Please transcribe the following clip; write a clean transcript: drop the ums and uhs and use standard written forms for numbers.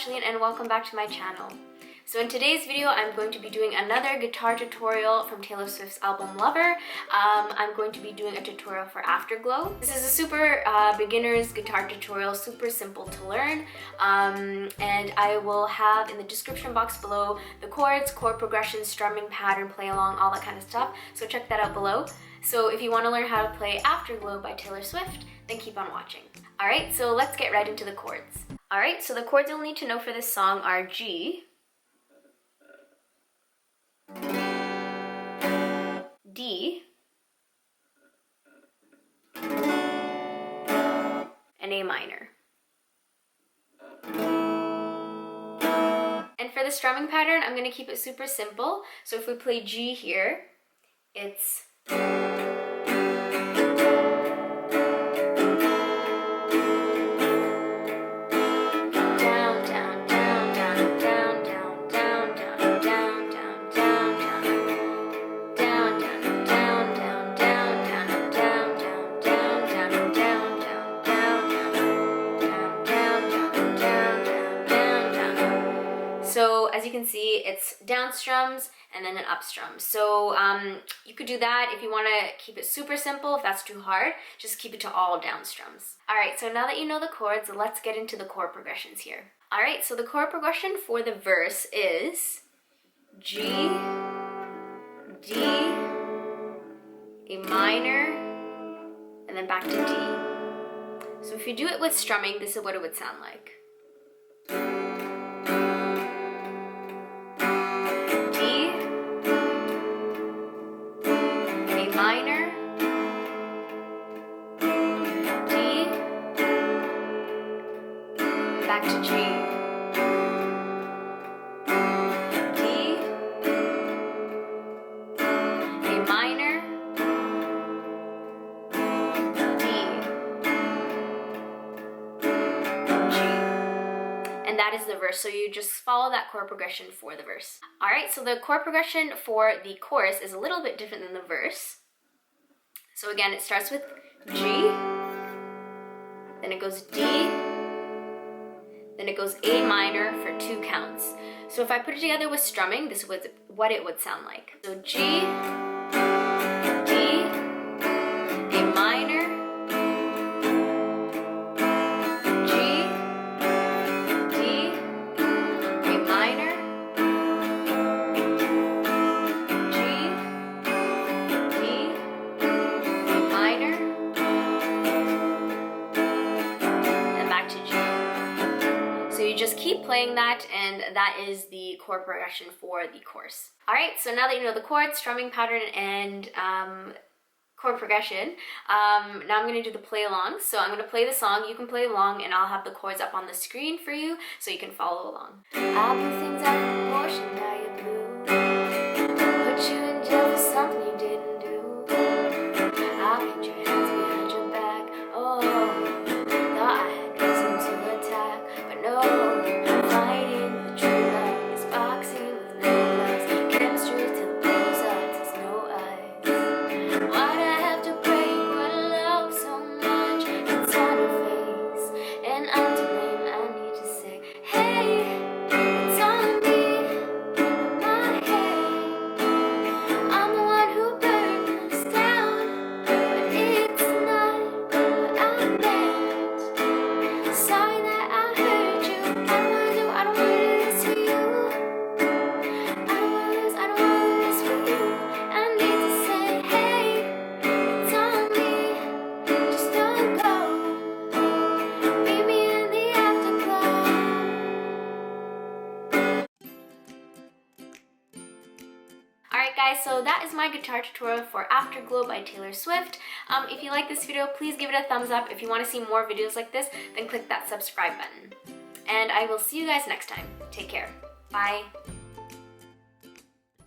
Ashley and welcome back to my channel. So in today's video, I'm going to be doing another guitar tutorial from Taylor Swift's album Lover. I'm going to be doing a tutorial for Afterglow. This is a super beginner's guitar tutorial, super simple to learn. And I will have in the description box below the chords, chord progressions, strumming pattern, play along, all that kind of stuff. So check that out below. So if you want to learn how to play Afterglow by Taylor Swift, then keep on watching. Alright, so let's get right into the chords. Alright, so the chords you'll need to know for this song are G, D, and A minor. And for the strumming pattern, I'm going to keep it super simple. So if we play G here, it's so as you can see, it's down strums and then an up strum. So you could do that if you want to keep it super simple. If that's too hard, just keep it to all down strums. Alright, so now that you know the chords, let's get into the chord progressions here. Alright, so the chord progression for the verse is G, D, A minor, and then back to D. So if you do it with strumming, this is what it would sound like. Minor, D, back to G, D, A minor, D, G. And that is the verse, so you just follow that chord progression for the verse. Alright, so the chord progression for the chorus is a little bit different than the verse. So again, it starts with G, then it goes D, then it goes A minor for 2 counts. So if I put it together with strumming, this is what it would sound like. So G, D, A minor, G, D, A minor, you just keep playing that, and that is the chord progression for the chorus. Alright, so now that you know the chords, strumming pattern, and chord progression, now I'm going to do the play along. So I'm going to play the song, you can play along, and I'll have the chords up on the screen for you so you can follow along. I blew things out of proportion, now you blew. Put you in jail for something you didn't do. I picked your hands behind your back, oh, thought I had reason to attack, but no. Fighting with true love is boxing with no gloves. Chemistry till blows up, there's no eyes. Why'd I have to break what I love so much? It's on your face, and I'm to blame. I need to say, hey, it's on me, my head. I'm the one who burned us down, but it's not what I meant. Sorry that I hurt you. I don't want to do this for you. I don't want to do this for you. I need to say, hey, it's on me. Just don't go. Meet me in the afterglow. Alright guys, so that is my guitar tutorial for Afterglow by Taylor Swift. If you like this video, please give it a thumbs up. If you want to see more videos like this, then click that subscribe button. And I will see you guys next time. Take care. Bye.